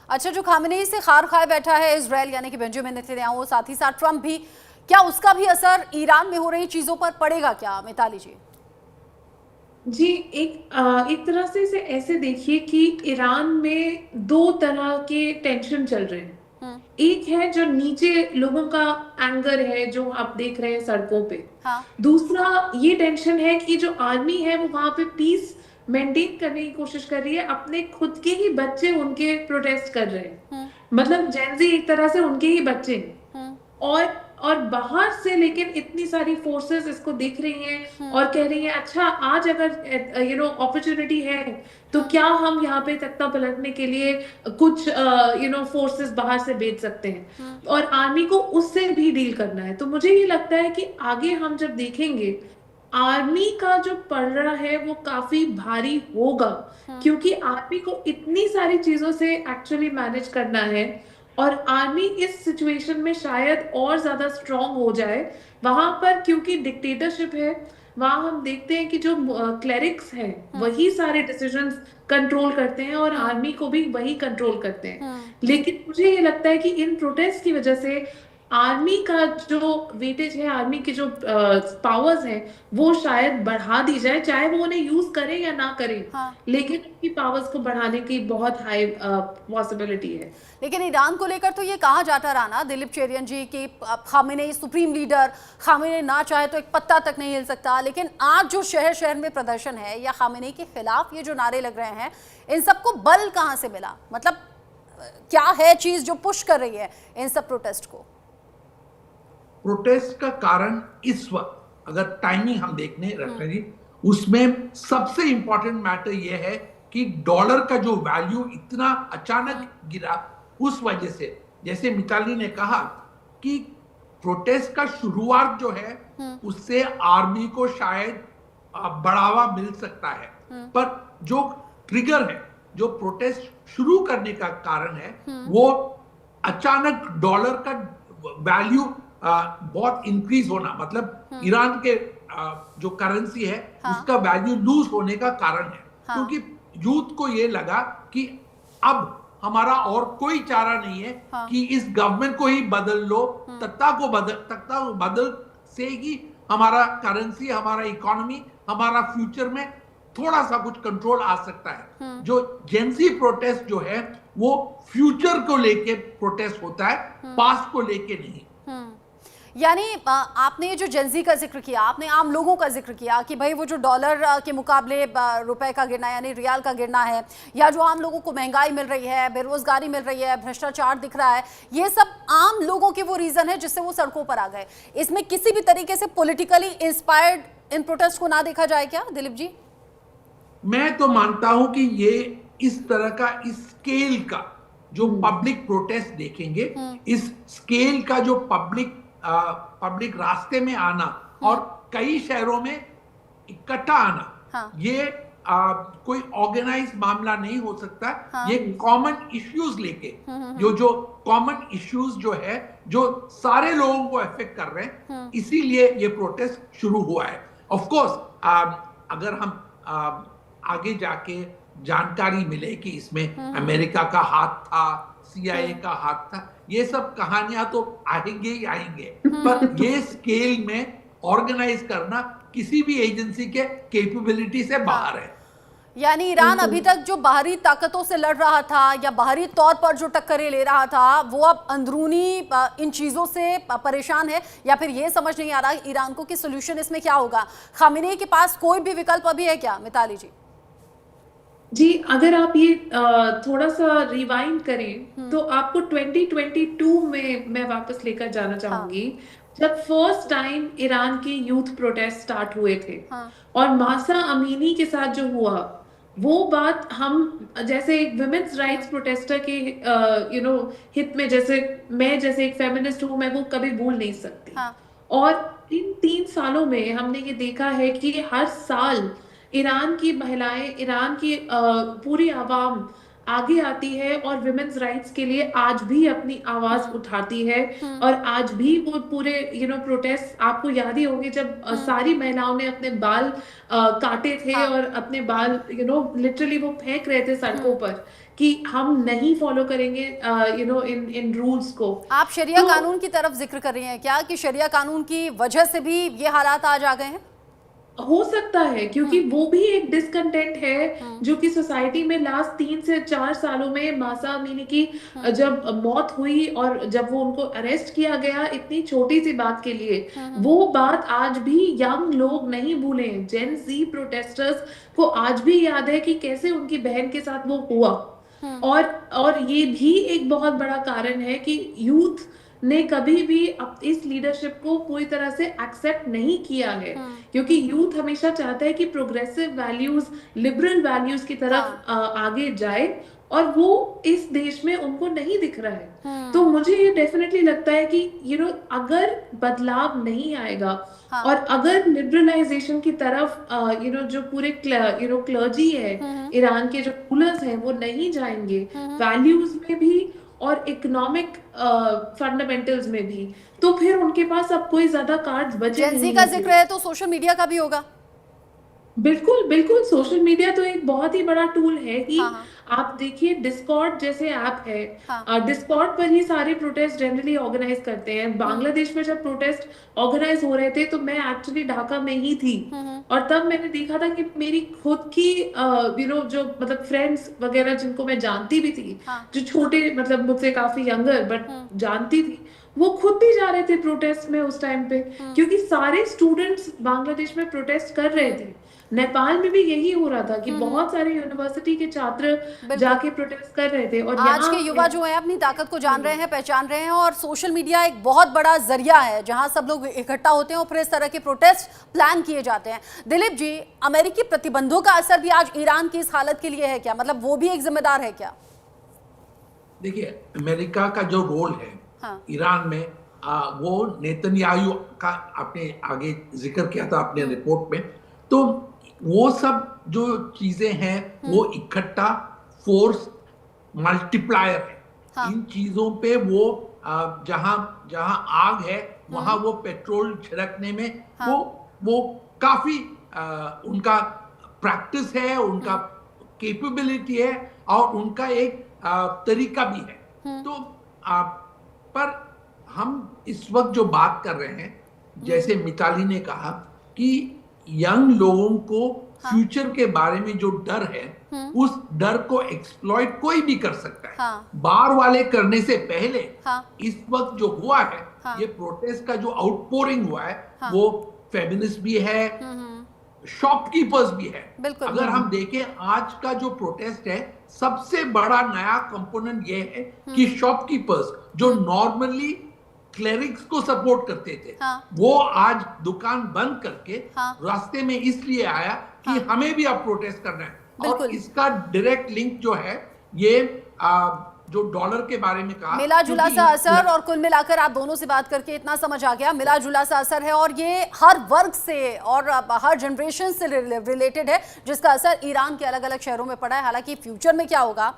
अच्छा, जो खामेनेई से खार खाए बैठा है इजराइल यानी कि बेंजामिन नेतन्याहू, साथ ही साथ ट्रंप भी, क्या उसका भी असर ईरान में हो रही चीजों पर पड़ेगा क्या मिताली जी? जी, एक तरह से इसे ऐसे देखिए कि ईरान में दो तरह के टेंशन चल रहे हैं। हम्म। एक है जो नीचे लोगों का एंगर है, जो आप देख रहे हैं सड़कों पे। हाँ। दूसरा ये टेंशन है कि जो आर्मी है वो वहां पे पीस मेंटेन करने की कोशिश कर रही है, अपने खुद के ही बच्चे उनके प्रोटेस्ट कर रहे हैं। हम्म। मतलब जेंजी एक तरह से उनके ही बच्चे हैं। हम्म। और और बाहर से लेकिन इतनी सारी फोर्सेस इसको देख रही हैं हम्म। और कह रही हैं, अच्छा आज अगर अपॉर्चुनिटी है तो हम्म। क्या हम यहाँ पे तख्ता पलटने के लिए कुछ फोर्सेस बाहर से भेज सकते हैं। हम्म। और आर्मी को उससे भी डील करना है। तो मुझे ये लगता है कि आगे हम जब देखेंगे, आर्मी का जो पलड़ा है वो काफी भारी होगा, हम्म। क्योंकि आर्मी को इतनी सारी चीजों से एक्चुअली मैनेज करना है। और आर्मी इस सिचुएशन में शायद और ज्यादा स्ट्रांग हो जाए वहां पर, क्योंकि डिक्टेटरशिप है। वहां हम देखते हैं कि जो क्लेरिक्स हैं हम्म। वही सारे डिसीजंस कंट्रोल करते हैं और हम्म। आर्मी को भी वही कंट्रोल करते हैं। हम्म। लेकिन मुझे ये लगता है कि इन प्रोटेस्ट की वजह से आर्मी का जो वेटेज है, आर्मी के जो पावर्स हैं, वो शायद बढ़ा दी जाए, चाहे वो उन्हें यूज करें या ना करें। हाँ। लेकिन उनकी पावर्स को बढ़ाने की बहुत हाई पॉसिबिलिटी है। लेकिन ईरान को लेकर तो ये कहा जाता रहा ना दिलीप चेरियन जी कि खामेनेई सुप्रीम लीडर, खामेनेई ना चाहे तो एक पत्ता तक नहीं हिल सकता। लेकिन आज जो शहर शहर में प्रदर्शन है या खामेनेई के खिलाफ ये जो नारे लग रहे हैं, इन सबको बल कहाँ से मिला? मतलब क्या है चीज जो पुश कर रही है इन सब प्रोटेस्ट को? प्रोटेस्ट का कारण इस वक्त अगर टाइमिंग हम देखने रखते जी, उसमें सबसे इंपॉर्टेंट मैटर यह है कि डॉलर का जो वैल्यू इतना अचानक गिरा, उस वजह से, जैसे मिताली ने कहा कि प्रोटेस्ट का शुरुआत जो है उससे आर्मी को शायद बढ़ावा मिल सकता है। पर जो ट्रिगर है, जो प्रोटेस्ट शुरू करने का कारण है, वो अचानक डॉलर का वैल्यू बहुत इंक्रीज होना, मतलब ईरान के जो करेंसी है हाँ। उसका वैल्यू लूज होने का कारण है। हाँ। क्योंकि यूथ को ये लगा कि अब हमारा और कोई चारा नहीं है हाँ। कि इस गवर्नमेंट को ही बदल लो, तख्ता को बदल से ही हमारा करेंसी, हमारा इकोनॉमी, हमारा फ्यूचर में थोड़ा सा कुछ कंट्रोल आ सकता है। जो जेंसी प्रोटेस्ट जो है वो फ्यूचर को लेके प्रोटेस्ट होता है, पास्ट को लेके नहीं। यानी आपने ये जो जेंजी का जिक्र किया, आपने आम लोगों का जिक्र किया कि भाई वो जो डॉलर के मुकाबले रुपए का गिरना यानी रियाल का गिरना है, या जो आम लोगों को महंगाई मिल रही है, बेरोजगारी मिल रही है, भ्रष्टाचार दिख रहा है, ये सब आम लोगों के वो रीजन है जिससे वो सड़कों पर आ गए। इसमें किसी भी तरीके से पॉलिटिकली इंस्पायर्ड इन प्रोटेस्ट को ना देखा जाए क्या दिलीप जी? मैं तो मानता हूं कि ये इस तरह का, इस स्केल का जो पब्लिक प्रोटेस्ट देखेंगे, इस स्केल का जो पब्लिक रास्ते में आना और कई शहरों में इकट्ठा आना, हाँ। ये कोई ऑर्गेनाइज मामला नहीं हो सकता। हाँ। ये कॉमन इश्यूज लेके, जो कॉमन इश्यूज जो है, जो सारे लोगों को अफेक्ट कर रहे हैं, इसीलिए ये प्रोटेस्ट शुरू हुआ है। ऑफ कोर्स अगर हम आगे जाके जानकारी मिले कि इसमें अमेरिका का हाथ था, सीआईए का हाथ था, ये सब कहानियां तो आएंगे ही आएंगे। पर ये स्केल में ऑर्गेनाइज करना किसी भी एजेंसी के कैपेबिलिटी से बाहर है। यानी ईरान अभी तक जो बाहरी ताकतों से लड़ रहा था या बाहरी तौर पर जो टक्करें ले रहा था, वो अब अंदरूनी इन चीजों से परेशान है, या फिर ये समझ नहीं आ रहा ईरान को कि सोल्यूशन इसमें क्या होगा? खामेनेई के पास कोई भी विकल्प अभी है क्या मिताली जी? जी, अगर आप ये थोड़ा सा रिवाइंड करें तो आपको 2022 में मैं वापस लेकर जाना हाँ। चाहूंगी, जब फर्स्ट टाइम ईरान के यूथ प्रोटेस्ट स्टार्ट हुए थे। हाँ। और मासा अमीनी के साथ जो हुआ, वो बात हम जैसे एक वुमेन्स राइट्स प्रोटेस्टर के हित में, जैसे मैं जैसे एक फेमिनिस्ट हूँ, मैं वो कभी भूल नहीं सकती। हाँ। और इन 3 सालों में हमने ये देखा है कि हर साल ईरान की महिलाएं, ईरान की पूरी आवाम आगे आती है और विमेन्स राइट्स के लिए आज भी अपनी आवाज उठाती है। और आज भी वो पूरे प्रोटेस्ट, आपको याद ही होगी जब सारी महिलाओं ने अपने बाल काटे थे हाँ। और अपने बाल लिटरली वो फेंक रहे थे सड़कों पर कि हम नहीं फॉलो करेंगे इन इन रूल्स को। आप शरिया तो कानून की तरफ जिक्र कर रही हैं क्या कि शरिया कानून की वजह से भी ये हालात आज आ गए हैं? हो सकता है, क्योंकि वो भी एक डिसकंटेंट है जो कि सोसाइटी में लास्ट 3 से 4 सालों में मासा अमीनी की जब मौत हुई और जब वो उनको अरेस्ट किया गया इतनी छोटी सी बात के लिए, वो बात आज भी यंग लोग नहीं भूले। जेन ज़ी प्रोटेस्टर्स को आज भी याद है कि कैसे उनकी बहन के साथ वो हुआ। और ये भी एक बहुत बड़ा कारण है कि यूथ ने कभी भी इस लीडरशिप को पूरी तरह से एक्सेप्ट नहीं किया है, क्योंकि यूथ हमेशा चाहता है कि प्रोग्रेसिव वैल्यूज, लिबरल वैल्यूज की तरफ आगे जाए, और वो इस देश में उनको नहीं दिख रहा है। तो मुझे ये डेफिनेटली लगता है कि अगर बदलाव नहीं आएगा और अगर लिबरलाइजेशन की तरफ जो पूरे क्लर्जी है, ईरान के जो रूलर्स हैं वो नहीं जाएंगे, वैल्यूज में भी और इकोनॉमिक फंडामेंटल्स में भी, तो फिर उनके पास अब कोई ज्यादा कार्ड्स बचे जेन ज़ी नहीं का हैं। जिक्र है तो सोशल मीडिया का भी होगा। बिल्कुल बिल्कुल, सोशल मीडिया तो एक बहुत ही बड़ा टूल है कि हाँ। आप देखिए डिस्कॉर्ड जैसे ऐप है, हाँ। डिस्कॉर्ड पर ही सारे प्रोटेस्ट जनरली ऑर्गेनाइज करते हैं। बांग्लादेश में जब प्रोटेस्ट ऑर्गेनाइज हो रहे थे तो मैं एक्चुअली ढाका में ही थी, और तब मैंने देखा था कि मेरी खुद की जो मतलब फ्रेंड्स वगैरह जिनको मैं जानती भी थी, जो छोटे मतलब मुझसे काफी यंगर बट जानती थी, वो खुद भी जा रहे थे प्रोटेस्ट में उस टाइम पे, क्योंकि सारे स्टूडेंट्स बांग्लादेश में प्रोटेस्ट कर रहे थे। नेपाल में भी यही हो रहा था कि बहुत सारे यूनिवर्सिटी के छात्र जाके प्रोटेस्ट कर रहे थे। और आज के युवा जो है अपनी ताकत को जान रहे हैं, पहचान रहे हैं, और सोशल मीडिया एक बहुत बड़ा जरिया है जहां सब लोग इकट्ठा होते हैं और फिर इस तरह के प्रोटेस्ट प्लान किए जाते हैं। दिलीप जी, अमेरिकी प्रतिबंधों का असर भी आज ईरान की इस हालत के लिए है क्या? मतलब वो भी एक जिम्मेदार है क्या? देखिए, अमेरिका का जो रोल है ईरान में, वो नेतन्याहू का आपने आगे जिक्र किया था अपने रिपोर्ट में, तो वो सब जो चीजें हैं वो इकट्ठा फोर्स मल्टीप्लायर है। इन चीजों पे वो जहां जहां आग है वहां वो पेट्रोल छिड़कने में वो काफी उनका प्रैक्टिस है, उनका कैपेबिलिटी है और उनका एक तरीका भी है। तो पर हम इस वक्त जो बात कर रहे हैं, जैसे मिताली ने कहा कि यंग लोगों को फ्यूचर के बारे में जो डर है, उस डर को एक्सप्लॉइट कोई भी कर सकता है। बाहर वाले करने से पहले इस वक्त जो हुआ है, ये प्रोटेस्ट का जो आउटपोरिंग हुआ है, वो फेमिनिस्ट भी है, शॉपकीपर्स भी है। अगर हम देखें आज का जो प्रोटेस्ट है, सबसे बड़ा नया कंपोनेंट ये है कि शॉपकीपर्स जो नॉर्मली क्लेरिक्स को सपोर्ट करते थे, वो आज दुकान बंद करके रास्ते में इसलिए आया कि हमें भी अब प्रोटेस्ट करना है। और इसका डायरेक्ट लिंक जो है ये जो डॉलर के बारे में कहा, मिला जुला सा असर, और कुल मिलाकर आप दोनों से बात करके इतना समझ आ गया, मिला जुला सा असर है और ये हर वर्ग से और हर जनरेशन से रिलेटेड है, जिसका असर ईरान के अलग अलग शहरों में पड़ा है। हालांकि फ्यूचर में क्या होगा